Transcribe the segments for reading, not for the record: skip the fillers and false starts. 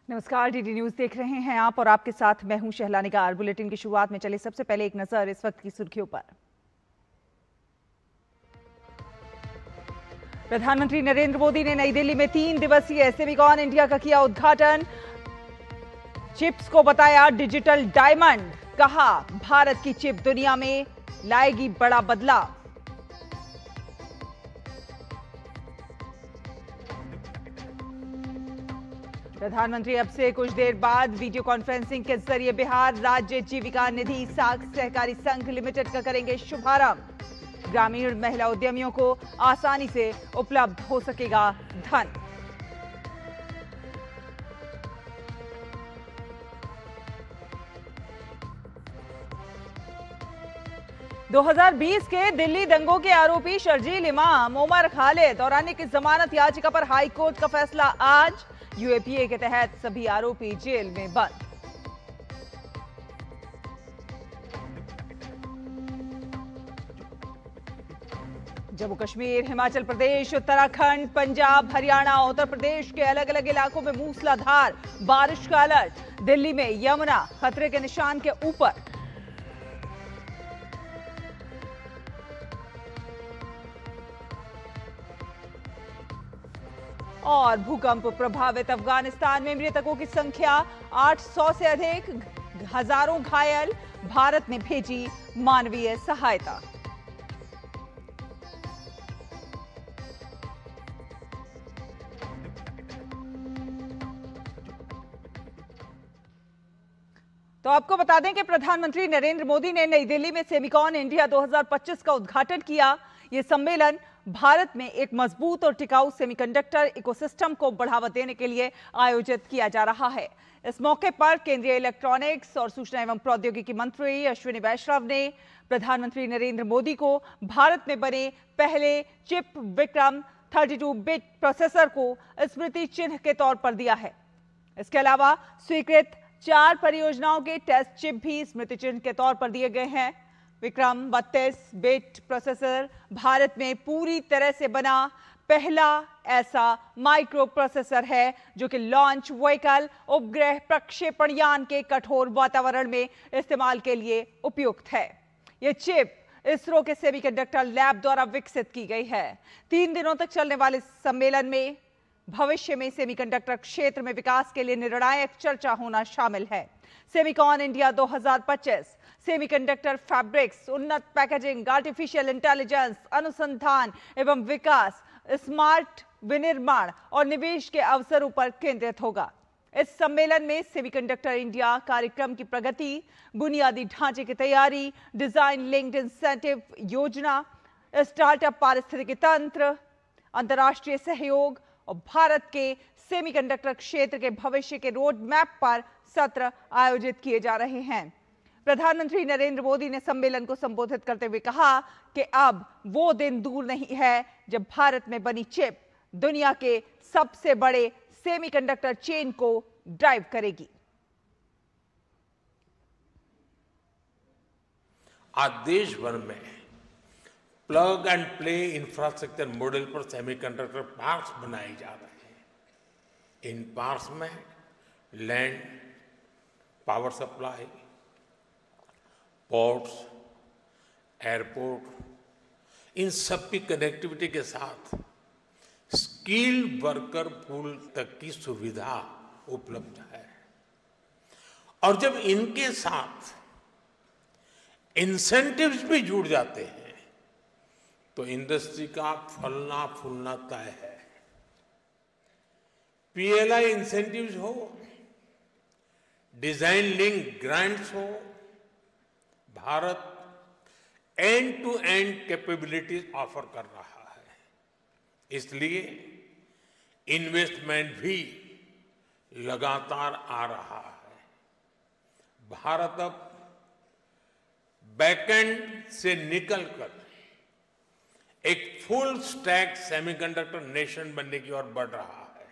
नमस्कार, DD news देख रहे हैं आप और आपके साथ मैं हूं शहला निगार। बुलेटिन की शुरुआत में चले सबसे पहले एक नजर इस वक्त की सुर्खियों पर। प्रधानमंत्री नरेंद्र मोदी ने नई दिल्ली में 3 दिवसीय सेमिकॉन इंडिया का किया उद्घाटन। चिप्स को बताया डिजिटल डायमंड, कहा भारत की चिप दुनिया में लाएगी बड़ा बदलाव। प्रधानमंत्री अब से कुछ देर बाद वीडियो कॉन्फ्रेंसिंग के जरिए बिहार राज्य जीविका निधि सहकारी संघ लिमिटेड का करेंगे शुभारंभ। ग्रामीण महिला उद्यमियों को आसानी से उपलब्ध हो सकेगा धन। दो 2020 के दिल्ली दंगों के आरोपी शर्जील इमाम, उमर खालिद और अन्य की जमानत याचिका पर हाई कोर्ट का फैसला आज। यूएपीए के तहत सभी आरोपी जेल में बंद। जम्मू कश्मीर, हिमाचल प्रदेश, उत्तराखंड, पंजाब, हरियाणा, उत्तर प्रदेश के अलग अलग इलाकों में मूसलाधार बारिश का अलर्ट। दिल्ली में यमुना खतरे के निशान के ऊपर। और भूकंप प्रभावित अफगानिस्तान में मृतकों की संख्या 800 से अधिक, हजारों घायल। भारत ने भेजी मानवीय सहायता। तो आपको बता दें कि प्रधानमंत्री नरेंद्र मोदी ने नई दिल्ली में सेमिकॉन इंडिया 2025 का उद्घाटन किया। यह सम्मेलन भारत में एक मजबूत और टिकाऊ सेमीकंडक्टर इकोसिस्टम को बढ़ावा देने के लिए आयोजित किया जा रहा है। इस मौके पर केंद्रीय इलेक्ट्रॉनिक्स और सूचना एवं प्रौद्योगिकी मंत्री अश्विनी वैष्णव ने प्रधानमंत्री नरेंद्र मोदी को भारत में बने पहले चिप विक्रम 32 बिट प्रोसेसर को स्मृति चिन्ह के तौर पर दिया है। इसके अलावा स्वीकृत 4 परियोजनाओं के टेस्ट चिप भी स्मृति चिन्ह के तौर पर दिए गए हैं। विक्रम 32 बिट प्रोसेसर भारत में पूरी तरह से बना पहला ऐसा माइक्रो प्रोसेसर है जो कि लॉन्च व्हीकल उपग्रह प्रक्षेपण यान के कठोर वातावरण में इस्तेमाल के लिए उपयुक्त है। यह चिप इसरो के सेमीकंडक्टर लैब द्वारा विकसित की गई है। 3 दिनों तक चलने वाले सम्मेलन में भविष्य में सेमीकंडक्टर क्षेत्र में विकास के लिए निर्णायक चर्चा होना शामिल है। सेमिकॉन इंडिया 2025 सेमीकंडक्टर फैब्रिक्स, उन्नत पैकेजिंग, आर्टिफिशियल इंटेलिजेंस, अनुसंधान एवं विकास, स्मार्ट विनिर्माण और निवेश के अवसरों पर केंद्रित होगा। इस सम्मेलन में सेमीकंडक्टर इंडिया कार्यक्रम की प्रगति, बुनियादी ढांचे की तैयारी, डिजाइन लिंक्ड इंसेंटिव योजना, स्टार्टअप पारिस्थितिकी तंत्र, अंतर्राष्ट्रीय सहयोग और भारत के सेमीकंडक्टर क्षेत्र के भविष्य के रोड मैप पर सत्र आयोजित किए जा रहे हैं। प्रधानमंत्री नरेंद्र मोदी ने सम्मेलन को संबोधित करते हुए कहा कि अब वो दिन दूर नहीं है जब भारत में बनी चिप दुनिया के सबसे बड़े सेमीकंडक्टर चेन को ड्राइव करेगी। आज देश भर में plug and play infrastructure model पर सेमीकंडक्टर पार्क्स बनाए जा रहे हैं। इन पार्क्स में land, power supply, ports, airport, इन सब की कनेक्टिविटी के साथ स्किल्ड वर्कर पूल तक की सुविधा उपलब्ध है। और जब इनके साथ इंसेंटिव्स भी जुड़ जाते हैं तो इंडस्ट्री का फलना फूलना तय है। पीएलआई इंसेंटिव्स हो, डिजाइन लिंक ग्रांट्स हो, Bharat end to end capabilities offer कर रहा है। इसलिए इन्वेस्टमेंट भी लगातार आ रहा है। भारत अब बैकएंड से निकलकर एक फुल स्टैक सेमीकंडक्टर नेशन बनने की ओर बढ़ रहा है।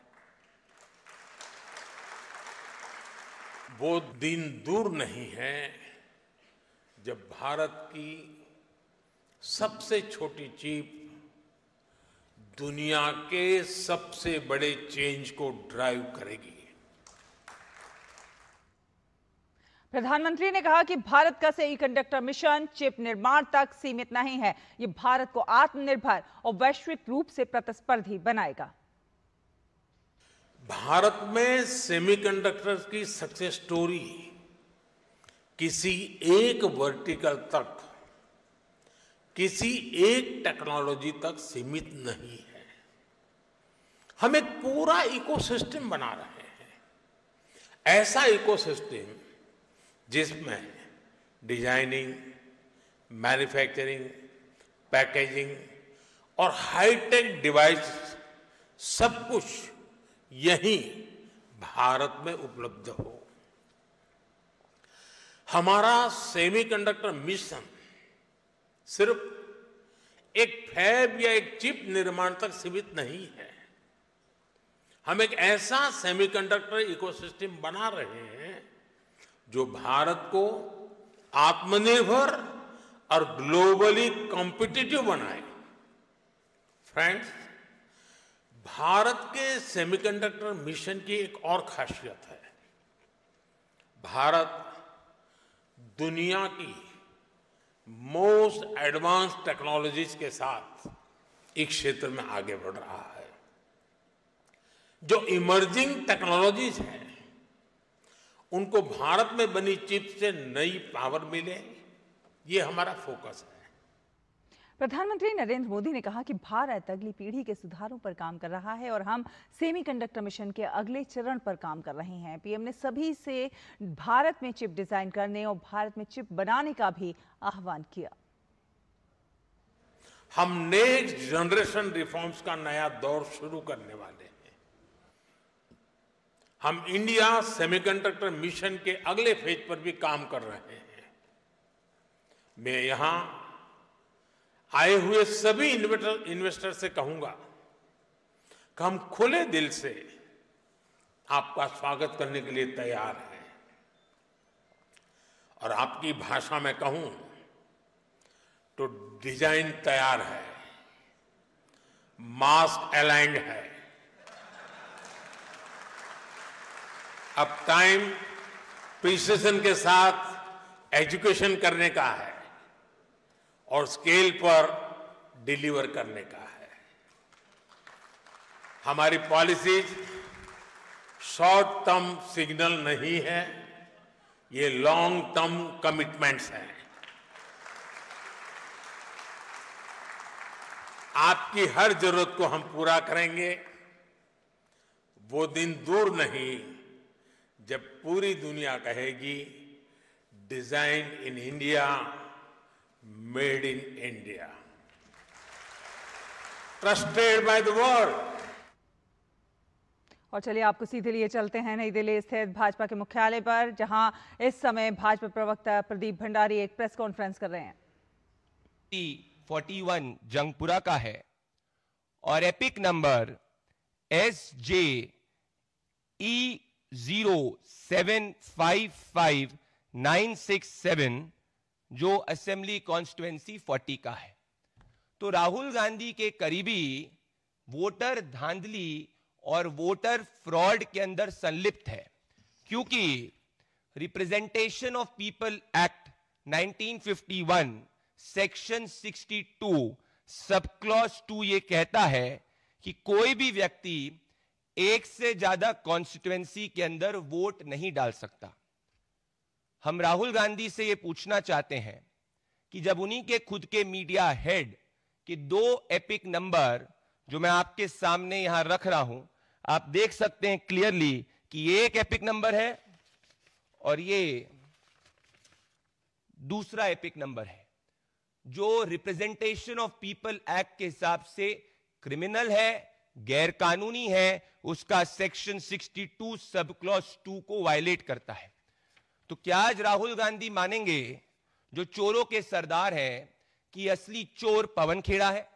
वो दिन दूर नहीं है जब भारत की सबसे छोटी चिप दुनिया के सबसे बड़े चेंज को ड्राइव करेगी। प्रधानमंत्री ने कहा कि भारत का सेमीकंडक्टर मिशन चिप निर्माण तक सीमित नहीं है, ये भारत को आत्मनिर्भर और वैश्विक रूप से प्रतिस्पर्धी बनाएगा। भारत में सेमीकंडक्टर की सक्सेस स्टोरी किसी एक वर्टिकल तक, किसी एक टेक्नोलॉजी तक सीमित नहीं है। हम एक पूरा इकोसिस्टम बना रहे हैं, ऐसा इकोसिस्टम जिसमें डिजाइनिंग, मैन्युफैक्चरिंग, पैकेजिंग और हाईटेक डिवाइस सब कुछ यहीं भारत में उपलब्ध हो। हमारा सेमीकंडक्टर मिशन सिर्फ एक फैब या एक चिप निर्माण तक सीमित नहीं है। हम एक ऐसा सेमीकंडक्टर इकोसिस्टम बना रहे हैं जो भारत को आत्मनिर्भर और ग्लोबली कॉम्पिटिटिव बनाए। फ्रेंड्स, भारत के सेमीकंडक्टर मिशन की एक और खासियत है, भारत दुनिया की मोस्ट एडवांस टेक्नोलॉजीज के साथ इस क्षेत्र में आगे बढ़ रहा है। जो इमर्जिंग टेक्नोलॉजीज हैं उनको भारत में बनी चिप से नई पावर मिले, ये हमारा फोकस है। प्रधानमंत्री नरेंद्र मोदी ने कहा कि भारत अगली पीढ़ी के सुधारों पर काम कर रहा है और हम सेमीकंडक्टर मिशन के अगले चरण पर काम कर रहे हैं। पीएम ने सभी से भारत में चिप डिजाइन करने और भारत में चिप बनाने का भी आह्वान किया। हम नेक्स्ट जनरेशन रिफॉर्म्स का नया दौर शुरू करने वाले हैं। हम इंडिया सेमीकंडक्टर मिशन के अगले फेज पर भी काम कर रहे हैं। मैं यहां आए हुए सभी इन्वेस्टर से कहूंगा कि हम खुले दिल से आपका स्वागत करने के लिए तैयार हैं। और आपकी भाषा में कहूं तो डिजाइन तैयार है, मास्क अलाइंड है। अब टाइम प्रिसिजन के साथ एजुकेशन करने का है और स्केल पर डिलीवर करने का है। हमारी पॉलिसीज शॉर्ट टर्म सिग्नल नहीं है, ये लॉन्ग टर्म कमिटमेंट्स हैं। आपकी हर जरूरत को हम पूरा करेंगे। वो दिन दूर नहीं जब पूरी दुनिया कहेगी design in India, made in India, trusted by the world. और चलिए आपको सीधे लिए चलते हैं नई दिल्ली स्थित भाजपा के मुख्यालय पर, जहां इस समय भाजपा प्रवक्ता प्रदीप भंडारी एक प्रेस कॉन्फ्रेंस कर रहे हैं। 41 जंगपुरा का है और एपिक नंबर SJE0755967 जो असेंबली कॉन्स्टिट्युएंसी 40 का है। तो राहुल गांधी के करीबी वोटर धांधली और वोटर फ्रॉड के अंदर संलिप्त है, क्योंकि representation of people act 1951 section 62 sub clause 2 ये कहता है कि कोई भी व्यक्ति एक से ज्यादा कॉन्स्टिट्युएंसी के अंदर वोट नहीं डाल सकता। हम राहुल गांधी से यह पूछना चाहते हैं कि जब उन्हीं के खुद के मीडिया हेड के 2 एपिक नंबर जो मैं आपके सामने यहां रख रहा हूं, आप देख सकते हैं क्लियरली कि ये एक एपिक नंबर है और ये दूसरा एपिक नंबर है, जो रिप्रेजेंटेशन ऑफ पीपल एक्ट के हिसाब से क्रिमिनल है, गैर कानूनी है, उसका सेक्शन 62 सब क्लॉज 2 को वायलेट करता है। तो क्या आज राहुल गांधी मानेंगे, जो चोरों के सरदार हैं, कि असली चोर पवन खेड़ा है?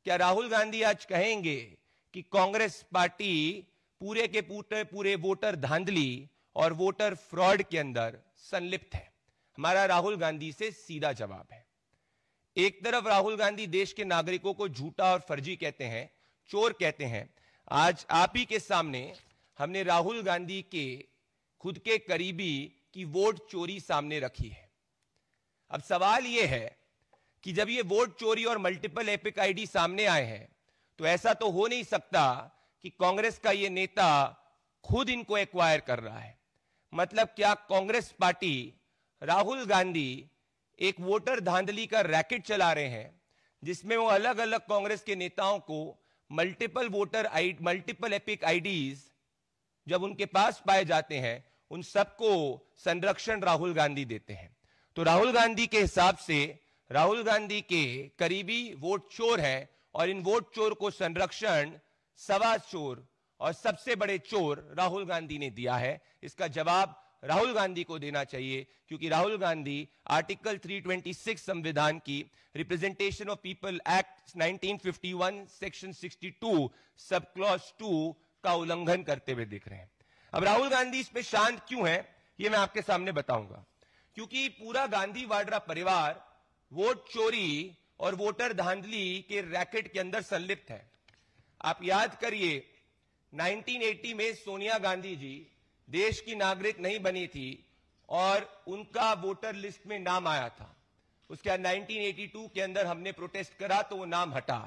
क्या राहुल गांधी आज कहेंगे कि कांग्रेस पार्टी पूरे के पूरे वोटर धांधली और वोटर फ्रॉड के अंदर संलिप्त है? हमारा राहुल गांधी से सीधा जवाब है, एक तरफ राहुल गांधी देश के नागरिकों को झूठा और फर्जी कहते हैं, चोर कहते हैं। आज आप ही के सामने हमने राहुल गांधी के खुद के करीबी की वोट चोरी सामने रखी है। अब सवाल यह है कि जब ये वोट चोरी और मल्टीपल एपिक आईडी सामने आए हैं तो ऐसा तो हो नहीं सकता कि कांग्रेस का ये नेता खुद इनको एक्वायर कर रहा है। मतलब क्या कांग्रेस पार्टी, राहुल गांधी एक वोटर धांधली का रैकेट चला रहे हैं जिसमें वो अलग अलग कांग्रेस के नेताओं को मल्टीपल एपिक आईडीज जब उनके पास पाए जाते हैं उन सबको संरक्षण राहुल गांधी देते हैं। तो राहुल गांधी के हिसाब से राहुल गांधी के करीबी वोट चोर हैं और इन वोट चोर को संरक्षण सवा चोर और सबसे बड़े चोर राहुल गांधी ने दिया है। इसका जवाब राहुल गांधी को देना चाहिए, क्योंकि राहुल गांधी आर्टिकल 326 संविधान की representation of people act 1951 section 62 sub clause 2 का उल्लंघन करते हुए दिख रहे हैं। अब राहुल गांधी इस पे शांत क्यों है ये मैं आपके सामने बताऊंगा। क्योंकि पूरा गांधी वाड्रा परिवार वोट चोरी और वोटर धांधली के रैकेट के अंदर संलिप्त है। आप याद करिए 1980 में सोनिया गांधी जी देश की नागरिक नहीं बनी थी और उनका वोटर लिस्ट में नाम आया था। उसके बाद 1982 के अंदर हमने प्रोटेस्ट करा तो वो नाम हटा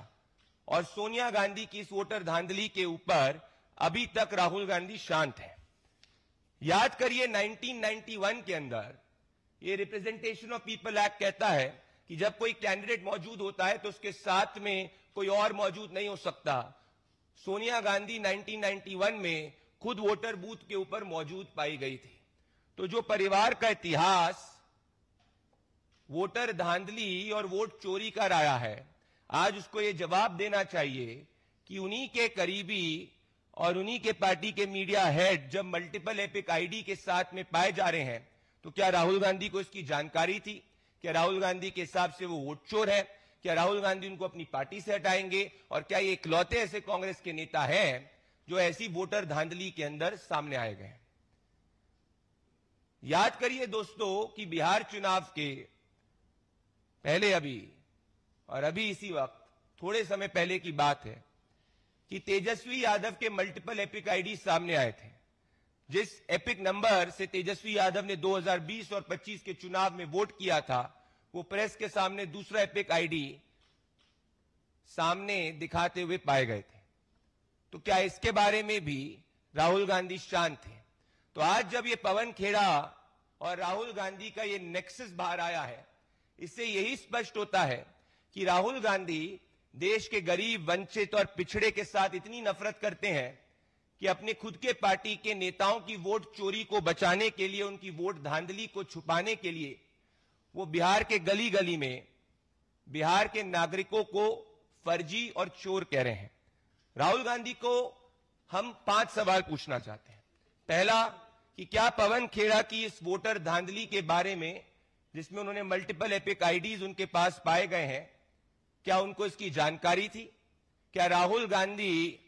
और सोनिया गांधी की इस वोटर धांधली के ऊपर अभी तक राहुल गांधी शांत है। याद करिए 1991 के अंदर ये रिप्रेजेंटेशन ऑफ पीपल एक्ट कहता है कि जब कोई कैंडिडेट मौजूद होता है तो उसके साथ में कोई और मौजूद नहीं हो सकता। सोनिया गांधी 1991 में खुद वोटर बूथ के ऊपर मौजूद पाई गई थी। तो जो परिवार का इतिहास वोटर धांधली और वोट चोरी का रहा है, आज उसको यह जवाब देना चाहिए कि उन्हीं के करीबी और उन्हीं के पार्टी के मीडिया हेड जब मल्टीपल एपिक आईडी के साथ में पाए जा रहे हैं तो क्या राहुल गांधी को इसकी जानकारी थी? क्या राहुल गांधी के हिसाब से वो वोट चोर है? क्या राहुल गांधी उनको अपनी पार्टी से हटाएंगे? और क्या ये इकलौते ऐसे कांग्रेस के नेता हैं जो ऐसी वोटर धांधली के अंदर सामने आए गए? याद करिए दोस्तों कि बिहार चुनाव के पहले अभी इसी वक्त थोड़े समय पहले की बात है कि तेजस्वी यादव के मल्टीपल एपिक आईडी सामने आए थे। जिस एपिक नंबर से तेजस्वी यादव ने 2020 और 25 के चुनाव में वोट किया था वो प्रेस के सामने दूसरा एपिक आईडी सामने दिखाते हुए पाए गए थे। तो क्या इसके बारे में भी राहुल गांधी शांत थे? तो आज जब ये पवन खेड़ा और राहुल गांधी का ये नेक्सस बाहर आया है, इससे यही स्पष्ट होता है कि राहुल गांधी देश के गरीब, वंचित और पिछड़े के साथ इतनी नफरत करते हैं कि अपने खुद के पार्टी के नेताओं की वोट चोरी को बचाने के लिए, उनकी वोट धांधली को छुपाने के लिए वो बिहार के गली गली में बिहार के नागरिकों को फर्जी और चोर कह रहे हैं। राहुल गांधी को हम 5 सवाल पूछना चाहते हैं। पहला कि क्या पवन खेड़ा की इस वोटर धांधली के बारे में, जिसमें उन्होंने मल्टीपल एपिक आईडीज उनके पास पाए गए हैं, क्या उनको इसकी जानकारी थी? क्या राहुल गांधी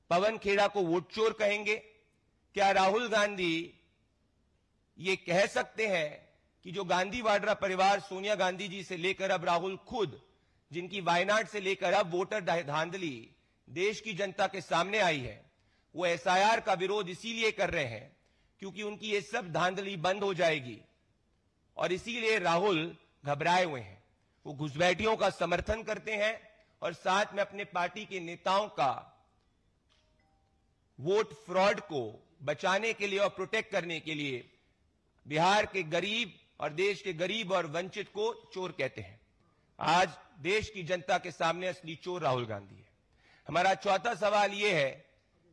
पवन खेड़ा को वोट चोर कहेंगे? क्या राहुल गांधी ये कह सकते हैं कि जो गांधी वाड्रा परिवार सोनिया गांधी जी से लेकर अब राहुल खुद, जिनकी वायनाड से लेकर अब वोटर धांधली देश की जनता के सामने आई है, वो एसआईआर का विरोध इसीलिए कर रहे हैं क्योंकि उनकी ये सब धांधली बंद हो जाएगी और इसीलिए राहुल घबराए हुए हैं। वो घुसपैठियों का समर्थन करते हैं और साथ में अपने पार्टी के नेताओं का वोट फ्रॉड को बचाने के लिए और प्रोटेक्ट करने के लिए बिहार के गरीब और देश के गरीब और वंचित को चोर कहते हैं। आज देश की जनता के सामने असली चोर राहुल गांधी है। हमारा चौथा सवाल यह है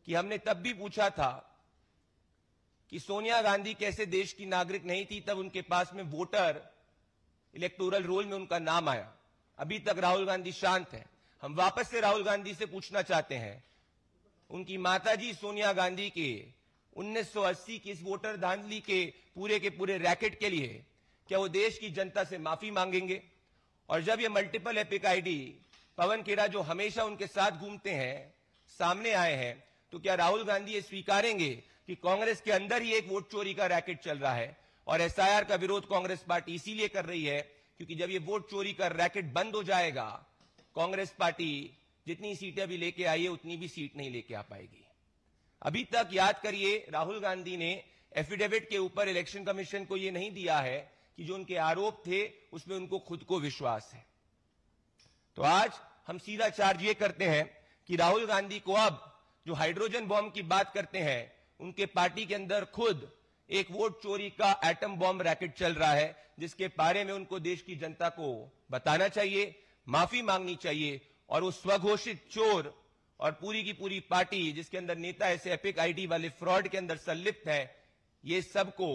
कि हमने तब भी पूछा था कि सोनिया गांधी कैसे देश की नागरिक नहीं थी, तब उनके पास में वोटर इलेक्टोरल रोल में उनका नाम आया। अभी तक राहुल गांधी शांत है। हम वापस से राहुल गांधी से पूछना चाहते हैं, उनकी माताजी सोनिया गांधी के 1980 की इस वोटर धांधली के पूरे रैकेट के लिए क्या वो देश की जनता से माफी मांगेंगे? और जब ये multiple epic ID Pawan Khera जो हमेशा उनके साथ घूमते हैं सामने आए हैं, तो क्या राहुल गांधी ये स्वीकारेंगे कि कांग्रेस के अंदर ही एक वोट चोरी का रैकेट चल रहा है और एसआईआर का विरोध कांग्रेस पार्टी इसीलिए कर रही है क्योंकि जब ये वोट चोरी का रैकेट बंद हो जाएगा, कांग्रेस पार्टी जितनी सीटें अभी लेके आई है उतनी भी सीट नहीं लेके आ पाएगी। अभी तक याद करिए, राहुल गांधी ने एफिडेविट के ऊपर इलेक्शन कमीशन को यह नहीं दिया है कि जो उनके आरोप थे उसमें उनको खुद को विश्वास है। तो आज हम सीधा चार्ज ये करते हैं कि राहुल गांधी को अब जो हाइड्रोजन बॉम्ब की बात करते हैं, उनके पार्टी के अंदर खुद एक वोट चोरी का एटम बॉम्ब रैकेट चल रहा है, जिसके बारे में उनको देश की जनता को बताना चाहिए, माफी मांगनी चाहिए और वो स्वघोषित चोर और पूरी की पूरी पार्टी जिसके अंदर नेता ऐसे एपिक आईडी वाले फ्रॉड के अंदर संलिप्त है, ये सबको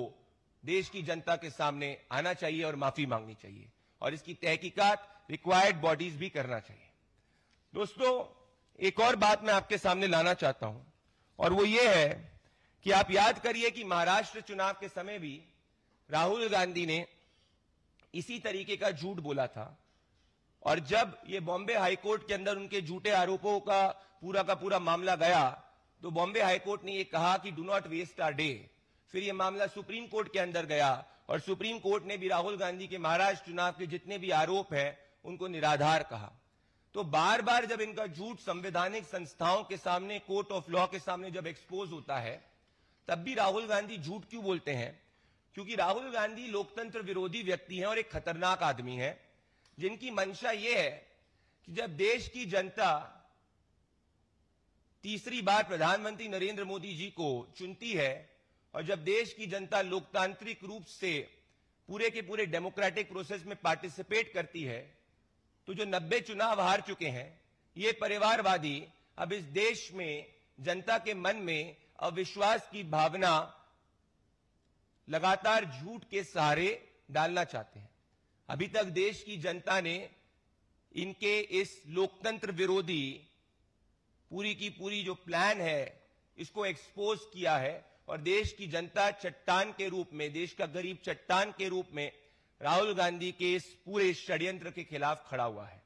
देश की जनता के सामने आना चाहिए और माफी मांगनी चाहिए और इसकी तहकीकात रिक्वायर्ड बॉडीज भी करना चाहिए। दोस्तों, एक और बात मैं आपके सामने लाना चाहता हूं और वो ये है कि आप याद करिए कि महाराष्ट्र चुनाव के समय भी राहुल गांधी ने इसी तरीके का झूठ बोला था और जब ये बॉम्बे हाईकोर्ट के अंदर उनके झूठे आरोपों का पूरा मामला गया तो बॉम्बे हाईकोर्ट ने ये कहा कि do not waste our day. फिर ये मामला सुप्रीम कोर्ट के अंदर गया और सुप्रीम कोर्ट ने भी राहुल गांधी के महाराष्ट्र चुनाव के जितने भी आरोप हैं उनको निराधार कहा। तो बार बार जब इनका झूठ संवैधानिक संस्थाओं के सामने, कोर्ट ऑफ लॉ के सामने जब एक्सपोज होता है, तब भी राहुल गांधी झूठ क्यों बोलते हैं? क्योंकि राहुल गांधी लोकतंत्र विरोधी व्यक्ति हैं और एक खतरनाक आदमी है, जिनकी मंशा यह है कि जब देश की जनता तीसरी बार प्रधानमंत्री नरेंद्र मोदी जी को चुनती है और जब देश की जनता लोकतांत्रिक रूप से पूरे के पूरे डेमोक्रेटिक प्रोसेस में पार्टिसिपेट करती है, तो जो 90 चुनाव हार चुके हैं ये परिवारवादी अब इस देश में जनता के मन में अविश्वास की भावना लगातार झूठ के सहारे डालना चाहते हैं। अभी तक देश की जनता ने इनके इस लोकतंत्र विरोधी पूरी की पूरी जो प्लान है इसको एक्सपोज किया है और देश की जनता चट्टान के रूप में, देश का गरीब चट्टान के रूप में राहुल गांधी के इस पूरे षड्यंत्र के खिलाफ खड़ा हुआ है।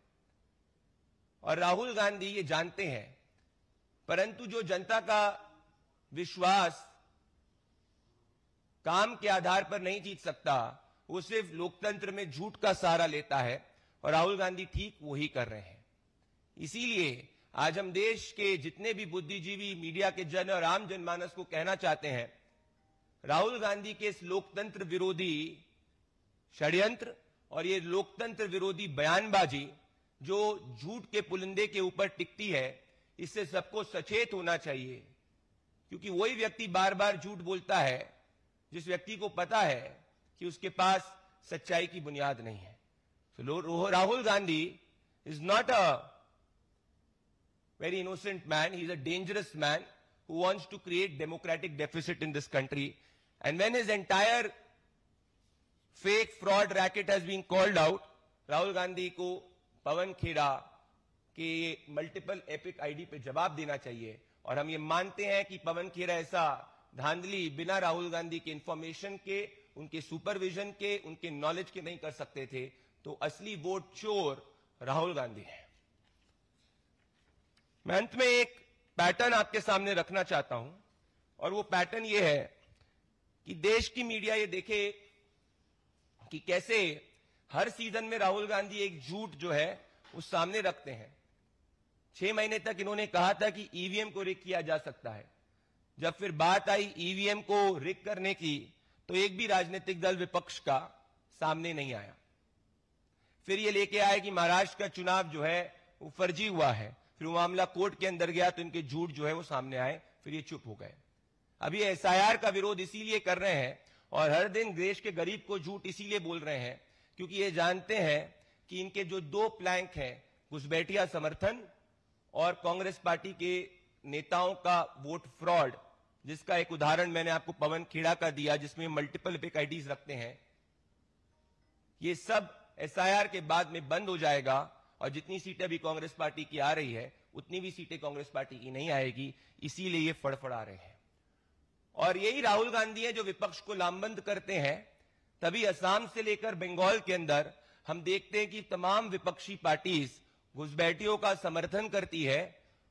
और राहुल गांधी ये जानते हैं, परंतु जो जनता का विश्वास काम के आधार पर नहीं जीत सकता, वो सिर्फ लोकतंत्र में झूठ का सहारा लेता है और राहुल गांधी ठीक वही कर रहे हैं। इसीलिए आज हम देश के जितने भी बुद्धिजीवी, मीडिया के जन और आम जनमानस को कहना चाहते हैं, राहुल गांधी के इस लोकतंत्र विरोधी षड्यंत्र और ये लोकतंत्र विरोधी बयानबाजी जो झूठ के पुलिंदे के ऊपर टिकती है, इससे सबको सचेत होना चाहिए। क्योंकि वही व्यक्ति बार बार झूठ बोलता है जिस व्यक्ति को पता है कि उसके पास सच्चाई की बुनियाद नहीं है। So, Rahul Gandhi is not a very innocent man. He is a dangerous man who wants to create democratic deficit in this country. And when his entire fake fraud racket has been called out, Rahul Gandhi को पवन खेड़ा के multiple epic ID पे जवाब देना चाहिए। और हम ये मानते हैं कि पवन खेड़ा ऐसा धांधली बिना राहुल गांधी के इंफॉर्मेशन के, उनके सुपरविजन के, उनके नॉलेज के नहीं कर सकते थे। तो असली वोट चोर राहुल गांधी है। मैं अंत में एक पैटर्न आपके सामने रखना चाहता हूं और वो पैटर्न ये है कि देश की मीडिया ये देखे कि कैसे हर सीजन में राहुल गांधी एक झूठ जो है वो सामने रखते हैं। 6 महीने तक इन्होंने कहा था कि ईवीएम को रिग किया जा सकता है। जब फिर बात आई ईवीएम को रिग करने की तो एक भी राजनीतिक दल विपक्ष का सामने नहीं आया। फिर ये लेके आए कि महाराष्ट्र का चुनाव जो है वो फर्जी हुआ है। फिर वो मामला कोर्ट के अंदर गया तो इनके झूठ जो है वो सामने आए, फिर ये चुप हो गए। अभी एसआईआर का विरोध इसीलिए कर रहे हैं और हर दिन देश के गरीब को झूठ इसीलिए बोल रहे हैं क्योंकि ये जानते हैं कि इनके जो 2 प्लैंक हैं, घुसपैठिया समर्थन और कांग्रेस पार्टी के नेताओं का वोट फ्रॉड, जिसका एक उदाहरण मैंने आपको पवन खेड़ा का दिया जिसमें मल्टीपल एपिक आईडीज रखते हैं, ये सब एसआईआर के बाद में बंद हो जाएगा और जितनी सीटें भी कांग्रेस पार्टी की आ रही है उतनी भी सीटें कांग्रेस पार्टी की नहीं आएगी। इसीलिए ये फड़फड़ा रहे हैं और यही राहुल गांधी है जो विपक्ष को लामबंद करते हैं। तभी असम से लेकर बंगाल के अंदर हम देखते हैं कि तमाम विपक्षी पार्टीज घुसपैठियों का समर्थन करती है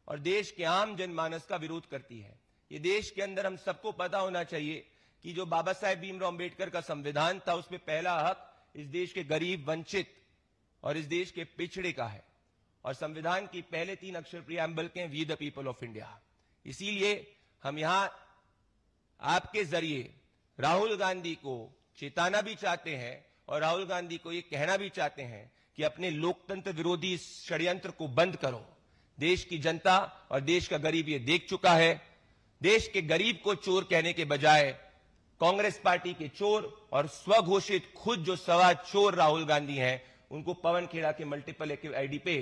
और देश के आम जनमानस का विरोध करती है। ये देश के अंदर हम सबको पता होना चाहिए कि जो बाबा साहेब भीमराव अंबेडकर का संविधान था उसमें पहला हक इस देश के गरीब, वंचित और इस देश के पिछड़े का है। और संविधान की पहले 3 अक्षर प्रियम्बल के we the people of India. इसीलिए हम यहां आपके जरिए राहुल गांधी को चेताना भी चाहते हैं और राहुल गांधी को ये कहना भी चाहते हैं कि अपने लोकतंत्र विरोधी षड्यंत्र को बंद करो। देश की जनता और देश का गरीब ये देख चुका है। देश के गरीब को चोर कहने के बजाय कांग्रेस पार्टी के चोर और स्वघोषित खुद जो सवा चोर राहुल गांधी हैं, उनको पवन खेड़ा के मल्टीपल आईडी पे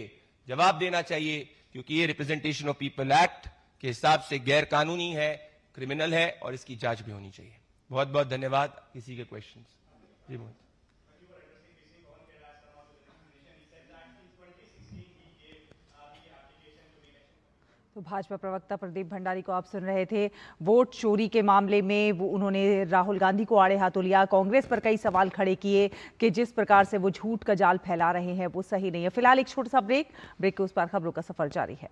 जवाब देना चाहिए, क्योंकि ये रिप्रेजेंटेशन ऑफ पीपल एक्ट के हिसाब से गैर कानूनी है, क्रिमिनल है और इसकी जांच भी होनी चाहिए। बहुत बहुत धन्यवाद। किसी के क्वेश्चंस? जी मोहित। तो भाजपा प्रवक्ता प्रदीप भंडारी को आप सुन रहे थे। वोट चोरी के मामले में उन्होंने राहुल गांधी को आड़े हाथों लिया, कांग्रेस पर कई सवाल खड़े किए कि जिस प्रकार से वो झूठ का जाल फैला रहे हैं वो सही नहीं है। फिलहाल एक छोटा सा ब्रेक के उस पार खबरों का सफर जारी है।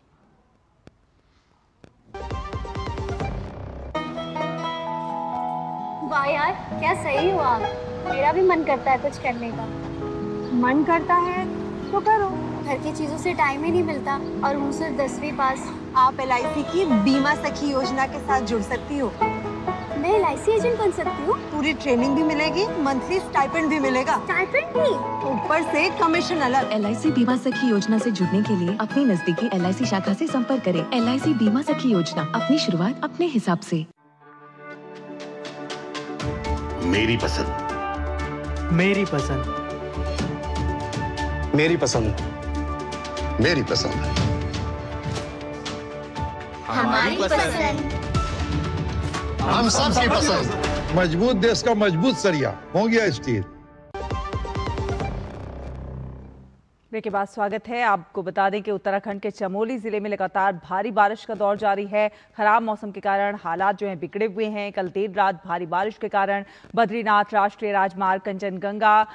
वाह यार, क्या सही हो आप। मेरा भी मन करता है कुछ करने का। मन करता है तो करो। घर की चीजों से टाइम ही नहीं मिलता और हूँ सिर्फ 10वीं पास। आप LIC की बीमा सखी योजना के साथ जुड़ सकती हो। मैं LIC एजेंट बन सकती हूँ? पूरी ट्रेनिंग भी मिलेगी, मंथली स्टाइपेंड भी मिलेगा। स्टाइपेंड भी? ऊपर से कमीशन अलग। LIC बीमा सखी योजना से जुड़ने के लिए अपनी नजदीकी LIC शाखा से संपर्क करें। LIC बीमा सखी योजना, अपनी शुरुआत अपने हिसाब से। मेरी पसंद। मेरी पसंद। मेरी पसंद। मेरी पसंद। हमारी पसंद। हम सबकी पसंद। मजबूत देश का मजबूत सरिया हो गया स्टील। ब्रेक के बाद स्वागत है। आपको बता दें कि उत्तराखंड के चमोली जिले में लगातार भारी बारिश का दौर जारी है। खराब मौसम के कारण हालात जो हैं बिगड़े हुए हैं। कल देर रात भारी बारिश के कारण बद्रीनाथ राष्ट्रीय राजमार्ग, कंचनगंगा,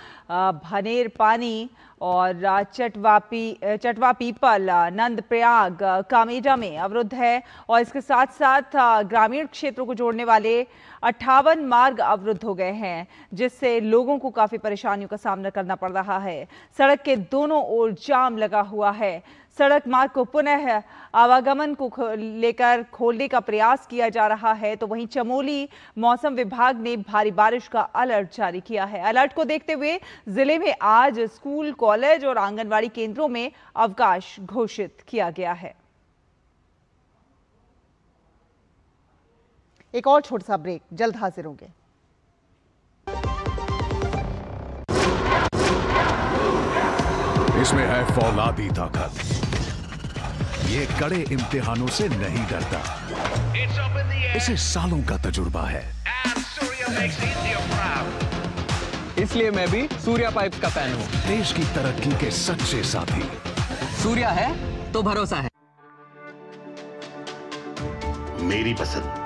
भनेर पानी और चटवा पीपल, नंदप्रयाग, कामेजा में अवरुद्ध है और इसके साथ साथ ग्रामीण क्षेत्रों को जोड़ने वाले 58 मार्ग अवरुद्ध हो गए हैं, जिससे लोगों को काफी परेशानियों का सामना करना पड़ रहा है। सड़क के दोनों ओर जाम लगा हुआ है। सड़क मार्ग को पुनः आवागमन को लेकर खोलने का प्रयास किया जा रहा है। तो वहीं चमोली मौसम विभाग ने भारी बारिश का अलर्ट जारी किया है। अलर्ट को देखते हुए जिले में आज स्कूल, कॉलेज और आंगनवाड़ी केंद्रों में अवकाश घोषित किया गया है। एक और छोटा सा ब्रेक, जल्द हाजिर होंगे। इसमें है फौलादी ताकत। ये कड़े इम्तिहानों से नहीं डरता। इसे सालों का तजुर्बा है। इसलिए मैं भी सूर्या पाइप्स का फैन हूँ। देश की तरक्की के सच्चे साथी। सूर्या है तो भरोसा है। मेरी पसंद।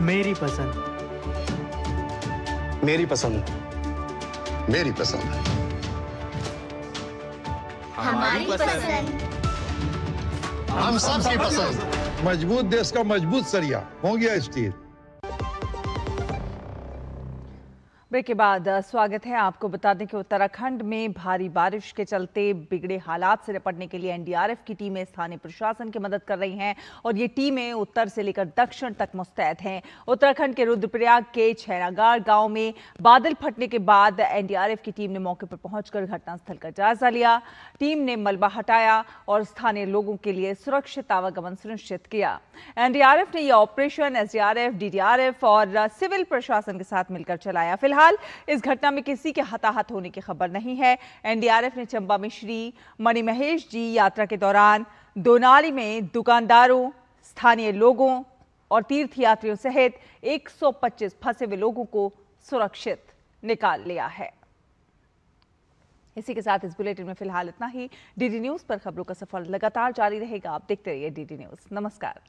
मेरी पसंद। मेरी पसंद। मेरी पसंद। हमारी पसंद। हम सबकी पसंद। मजबूत देश का मजबूत सरिया हो गया स्टील। ब्रेक के बाद स्वागत है। आपको बता दें कि उत्तराखंड में भारी बारिश के चलते बिगड़े हालात से निपटने के लिए एनडीआरएफ की टीमें स्थानीय प्रशासन की मदद कर रही हैं और ये टीमें उत्तर से लेकर दक्षिण तक मुस्तैद हैं। उत्तराखंड के रुद्रप्रयाग के छैनागार गांव में बादल फटने के बाद एनडीआरएफ की टीम ने मौके पर पहुंचकर घटनास्थल का जायजा लिया। टीम ने मलबा हटाया और स्थानीय लोगों के लिए सुरक्षित आवागमन सुनिश्चित किया। एनडीआरएफ ने यह ऑपरेशन एसडीआरएफ, डीडीआरएफ और सिविल प्रशासन के साथ मिलकर चलाया। फिलहाल इस घटना में किसी के हताहत होने की खबर नहीं है। एनडीआरएफ ने चंबा में श्री मणिमहेश जी यात्रा के दौरान दोनाली में दुकानदारों, स्थानीय लोगों और तीर्थयात्रियों सहित 125 फंसे हुए लोगों को सुरक्षित निकाल लिया है। इसी के साथ इस बुलेटिन में फिलहाल इतना ही। डीडी न्यूज पर खबरों का सफर लगातार जारी रहेगा। आप देखते रहिए डीडी न्यूज। नमस्कार।